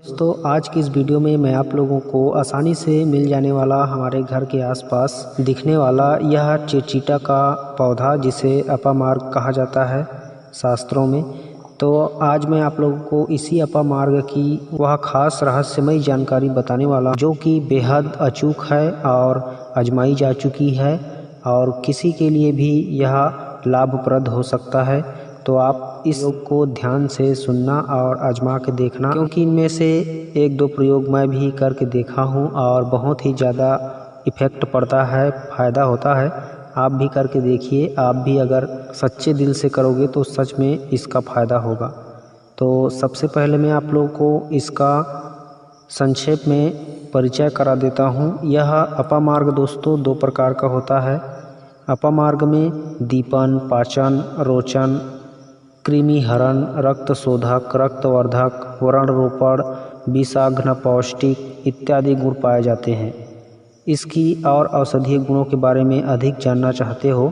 दोस्तों आज की इस वीडियो में मैं आप लोगों को आसानी से मिल जाने वाला हमारे घर के आसपास दिखने वाला यह चिरचीटा का पौधा जिसे अपामार्ग कहा जाता है शास्त्रों में। तो आज मैं आप लोगों को इसी अपामार्ग की वह खास रहस्यमयी जानकारी बताने वाला जो कि बेहद अचूक है और आजमाई जा चुकी है और किसी के लिए भी यह लाभप्रद हो सकता है। तो आप इस प्रयोग को ध्यान से सुनना और आजमा के देखना, क्योंकि इनमें से एक दो प्रयोग मैं भी करके देखा हूं और बहुत ही ज़्यादा इफ़ेक्ट पड़ता है, फ़ायदा होता है। आप भी करके देखिए, आप भी अगर सच्चे दिल से करोगे तो सच में इसका फ़ायदा होगा। तो सबसे पहले मैं आप लोगों को इसका संक्षेप में परिचय करा देता हूं। यह अपामार्ग दोस्तों दो प्रकार का होता है। अपामार्ग में दीपन, पाचन, रोचन, कृमिहरण, रक्त शोधक, रक्तवर्धक, व्रणरोपण, विषाघ्न, पौष्टिक इत्यादि गुण पाए जाते हैं। इसकी और औषधीय गुणों के बारे में अधिक जानना चाहते हो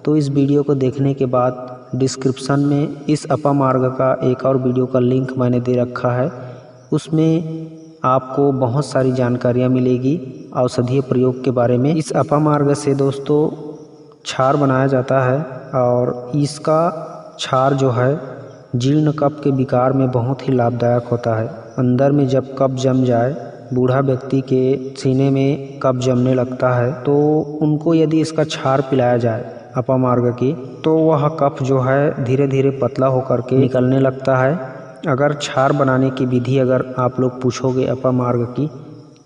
तो इस वीडियो को देखने के बाद डिस्क्रिप्शन में इस अपामार्ग का एक और वीडियो का लिंक मैंने दे रखा है। उसमें आपको बहुत सारी जानकारियाँ मिलेगी औषधीय प्रयोग के बारे में। इस अपामार्ग से दोस्तों क्षार बनाया जाता है और इसका क्षार जो है जीर्ण कफ के विकार में बहुत ही लाभदायक होता है। अंदर में जब कफ जम जाए, बूढ़ा व्यक्ति के सीने में कफ जमने लगता है तो उनको यदि इसका क्षार पिलाया जाए अपामार्ग की, तो वह कफ जो है धीरे धीरे पतला होकर के निकलने लगता है। अगर क्षार बनाने की विधि अगर आप लोग पूछोगे अपामार्ग की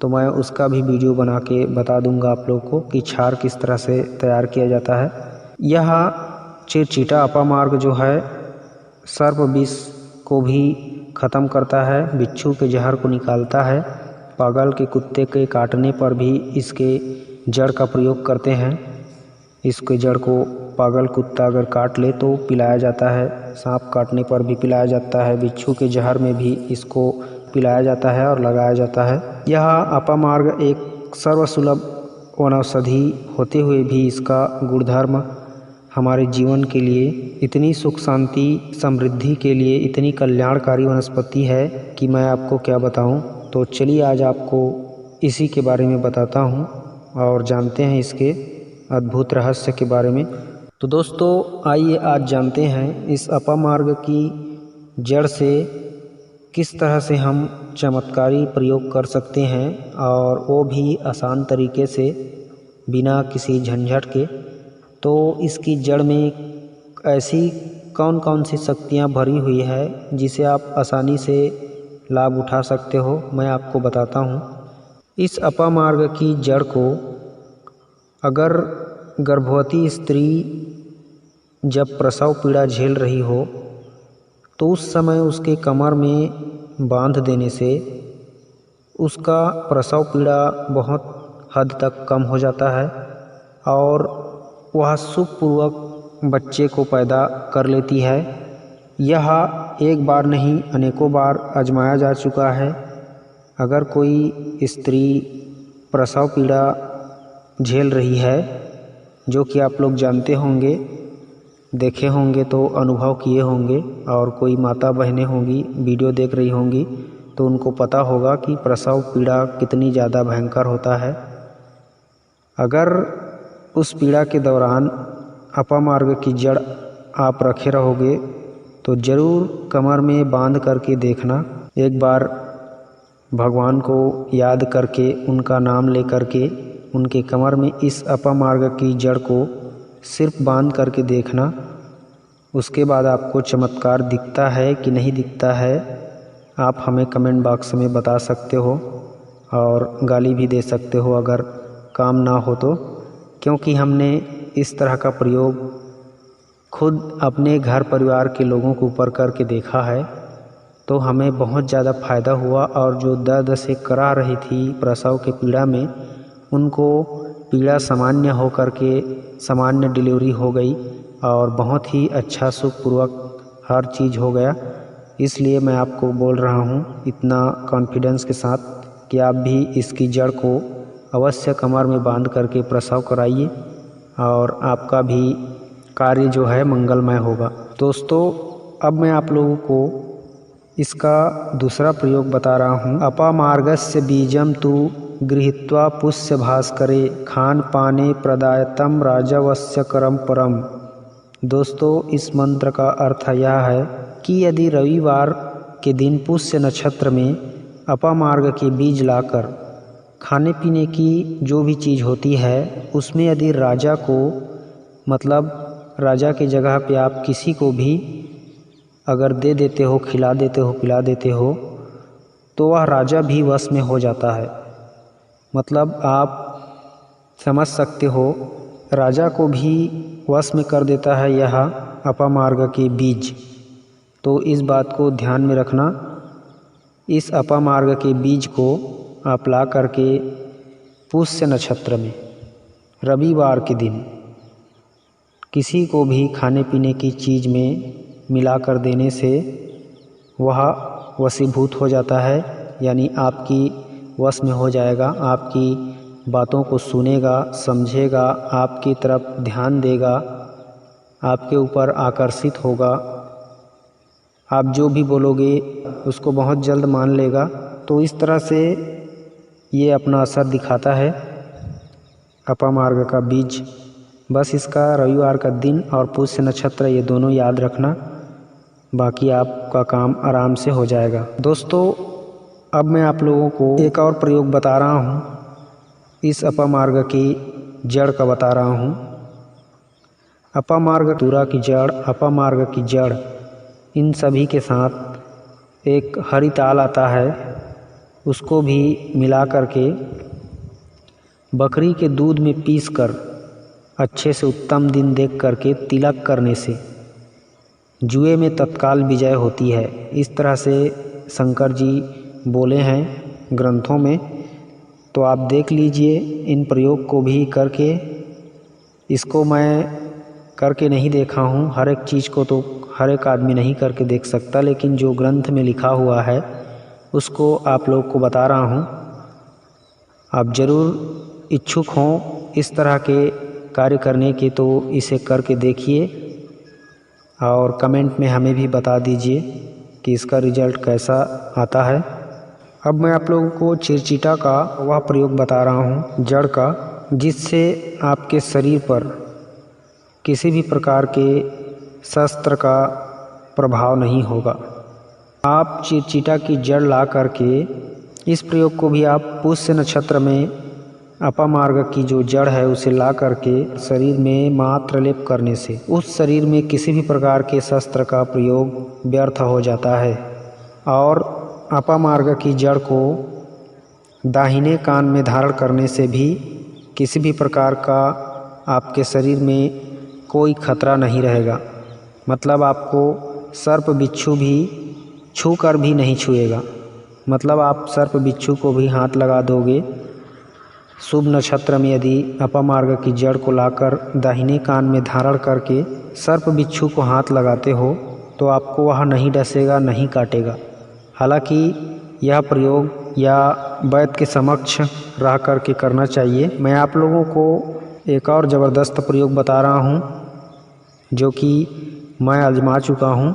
तो मैं उसका भी वीडियो बना के बता दूंगा आप लोग को कि क्षार किस तरह से तैयार किया जाता है। यह चिरचीटा अपामार्ग जो है सर्प विष को भी ख़त्म करता है, बिच्छू के जहर को निकालता है। पागल के कुत्ते के काटने पर भी इसके जड़ का प्रयोग करते हैं। इसके जड़ को पागल कुत्ता अगर काट ले तो पिलाया जाता है, सांप काटने पर भी पिलाया जाता है, बिच्छू के जहर में भी इसको पिलाया जाता है और लगाया जाता है। यह अपामार्ग एक सर्वसुलभ वनौषधि होते हुए भी इसका गुणधर्म हमारे जीवन के लिए इतनी सुख शांति समृद्धि के लिए इतनी कल्याणकारी वनस्पति है कि मैं आपको क्या बताऊं। तो चलिए आज आपको इसी के बारे में बताता हूं और जानते हैं इसके अद्भुत रहस्य के बारे में। तो दोस्तों आइए आज जानते हैं इस अपामार्ग की जड़ से किस तरह से हम चमत्कारी प्रयोग कर सकते हैं और वो भी आसान तरीके से बिना किसी झंझट के। तो इसकी जड़ में ऐसी कौन कौन सी शक्तियाँ भरी हुई है जिसे आप आसानी से लाभ उठा सकते हो, मैं आपको बताता हूँ। इस अपामार्ग की जड़ को अगर गर्भवती स्त्री जब प्रसव पीड़ा झेल रही हो तो उस समय उसके कमर में बांध देने से उसका प्रसव पीड़ा बहुत हद तक कम हो जाता है और वह सुखपूर्वक बच्चे को पैदा कर लेती है। यह एक बार नहीं अनेकों बार आजमाया जा चुका है। अगर कोई स्त्री प्रसव पीड़ा झेल रही है, जो कि आप लोग जानते होंगे, देखे होंगे तो अनुभव किए होंगे, और कोई माता बहनें होंगी वीडियो देख रही होंगी तो उनको पता होगा कि प्रसव पीड़ा कितनी ज़्यादा भयंकर होता है। अगर उस पीड़ा के दौरान अपामार्ग की जड़ आप रखे रहोगे तो ज़रूर कमर में बांध करके देखना। एक बार भगवान को याद करके उनका नाम ले करके उनके कमर में इस अपामार्ग की जड़ को सिर्फ बांध करके देखना। उसके बाद आपको चमत्कार दिखता है कि नहीं दिखता है आप हमें कमेंट बॉक्स में बता सकते हो और गाली भी दे सकते हो अगर काम ना हो तो, क्योंकि हमने इस तरह का प्रयोग खुद अपने घर परिवार के लोगों के ऊपर करके देखा है तो हमें बहुत ज़्यादा फ़ायदा हुआ। और जो दर्द से करा रही थी प्रसव के पीड़ा में, उनको पीड़ा सामान्य हो करके सामान्य डिलीवरी हो गई और बहुत ही अच्छा सुखपूर्वक हर चीज़ हो गया। इसलिए मैं आपको बोल रहा हूँ इतना कॉन्फिडेंस के साथ कि आप भी इसकी जड़ को अवश्य कमर में बांध करके प्रसव कराइए और आपका भी कार्य जो है मंगलमय होगा। दोस्तों अब मैं आप लोगों को इसका दूसरा प्रयोग बता रहा हूँ। अपामार्गस्य बीजम तु गृहीत्वा पुष्य भास्करे खान पाने प्रदायतम राजवस्य करम परम। दोस्तों, इस मंत्र का अर्थ यह है कि यदि रविवार के दिन पुष्य नक्षत्र में अपामार्ग के बीज लाकर खाने पीने की जो भी चीज़ होती है उसमें यदि राजा को, मतलब राजा की जगह पे आप किसी को भी अगर दे देते हो, खिला देते हो, पिला देते हो, तो वह राजा भी वश में हो जाता है। मतलब आप समझ सकते हो, राजा को भी वश में कर देता है यह अपामार्ग के बीज। तो इस बात को ध्यान में रखना। इस अपामार्ग के बीज को आप ला करके पुष्य नक्षत्र में रविवार के दिन किसी को भी खाने पीने की चीज़ में मिलाकर देने से वह वशीभूत हो जाता है, यानी आपकी वश में हो जाएगा, आपकी बातों को सुनेगा, समझेगा, आपकी तरफ ध्यान देगा, आपके ऊपर आकर्षित होगा, आप जो भी बोलोगे उसको बहुत जल्द मान लेगा। तो इस तरह से ये अपना असर दिखाता है अपामार्ग का बीज। बस इसका रविवार का दिन और पुष्य नक्षत्र ये दोनों याद रखना, बाकी आपका काम आराम से हो जाएगा। दोस्तों, अब मैं आप लोगों को एक और प्रयोग बता रहा हूँ। इस अपामार्ग की जड़ का बता रहा हूँ। अपामार्ग तुरा की जड़, अपामार्ग की जड़, इन सभी के साथ एक हरी ताल आता है, उसको भी मिला करके बकरी के दूध में पीस कर अच्छे से उत्तम दिन देख करके तिलक करने से जुए में तत्काल विजय होती है। इस तरह से शंकर जी बोले हैं ग्रंथों में। तो आप देख लीजिए इन प्रयोग को भी करके। इसको मैं करके नहीं देखा हूँ, हर एक चीज़ को तो हर एक आदमी नहीं करके देख सकता, लेकिन जो ग्रंथ में लिखा हुआ है उसको आप लोग को बता रहा हूँ। आप ज़रूर इच्छुक हों इस तरह के कार्य करने के तो इसे करके देखिए और कमेंट में हमें भी बता दीजिए कि इसका रिज़ल्ट कैसा आता है। अब मैं आप लोगों को चिरचिटा का वह प्रयोग बता रहा हूँ जड़ का, जिससे आपके शरीर पर किसी भी प्रकार के शस्त्र का प्रभाव नहीं होगा। आप चिरचिटा की जड़ ला करके इस प्रयोग को भी आप पुष्य नक्षत्र में अपामार्ग की जो जड़ है उसे ला करके शरीर में मात्र लेप करने से उस शरीर में किसी भी प्रकार के शस्त्र का प्रयोग व्यर्थ हो जाता है। और अपामार्ग की जड़ को दाहिने कान में धारण करने से भी किसी भी प्रकार का आपके शरीर में कोई खतरा नहीं रहेगा। मतलब आपको सर्प बिच्छू भी छू कर भी नहीं छुएगा। मतलब आप सर्प बिच्छू को भी हाथ लगा दोगे। शुभ नक्षत्र में यदि अपामार्ग की जड़ को लाकर दाहिने कान में धारण करके सर्प बिच्छू को हाथ लगाते हो तो आपको वह नहीं डसेगा, नहीं काटेगा। हालांकि यह प्रयोग या वैद्य के समक्ष रह करके करना चाहिए। मैं आप लोगों को एक और ज़बरदस्त प्रयोग बता रहा हूँ जो कि मैं आजमा चुका हूँ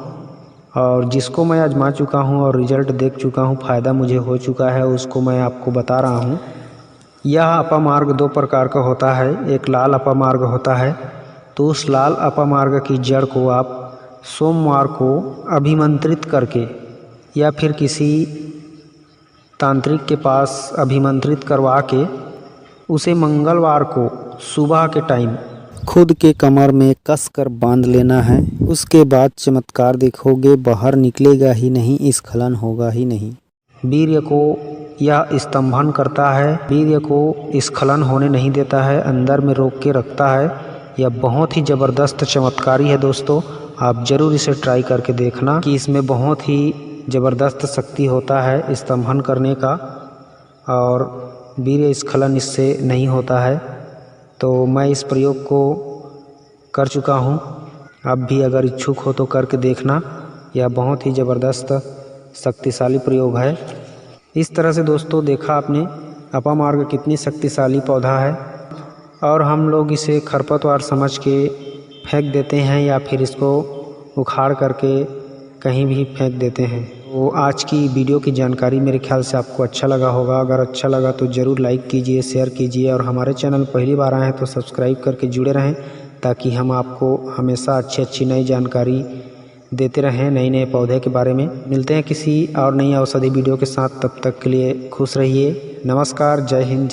और जिसको मैं आजमा चुका हूँ और रिज़ल्ट देख चुका हूँ, फ़ायदा मुझे हो चुका है, उसको मैं आपको बता रहा हूँ। यह अपामार्ग दो प्रकार का होता है। एक लाल अपामार्ग होता है, तो उस लाल अपामार्ग की जड़ को आप सोमवार को अभिमंत्रित करके या फिर किसी तांत्रिक के पास अभिमंत्रित करवा के उसे मंगलवार को सुबह के टाइम खुद के कमर में कस कर बांध लेना है। उसके बाद चमत्कार देखोगे, बाहर निकलेगा ही नहीं, स्खलन होगा ही नहीं। वीर्य को यह स्तंभन करता है, वीर्य को स्खलन होने नहीं देता है, अंदर में रोक के रखता है। यह बहुत ही ज़बरदस्त चमत्कारी है दोस्तों। आप ज़रूर इसे ट्राई करके देखना कि इसमें बहुत ही ज़बरदस्त शक्ति होता है स्तंभन करने का और वीर्य स्खलन इससे नहीं होता है। तो मैं इस प्रयोग को कर चुका हूँ। आप भी अगर इच्छुक हो तो करके देखना। यह बहुत ही ज़बरदस्त शक्तिशाली प्रयोग है। इस तरह से दोस्तों देखा आपने अपामार्ग कितनी शक्तिशाली पौधा है और हम लोग इसे खरपतवार समझ के फेंक देते हैं या फिर इसको उखाड़ करके कहीं भी फेंक देते हैं। तो आज की वीडियो की जानकारी मेरे ख्याल से आपको अच्छा लगा होगा। अगर अच्छा लगा तो ज़रूर लाइक कीजिए, शेयर कीजिए और हमारे चैनल पहली बार आए हैं तो सब्सक्राइब करके जुड़े रहें, ताकि हम आपको हमेशा अच्छी नई जानकारी देते रहें नए नए पौधे के बारे में। मिलते हैं किसी और नई औषधि वीडियो के साथ, तब तक के लिए खुश रहिए। नमस्कार, जय हिंद।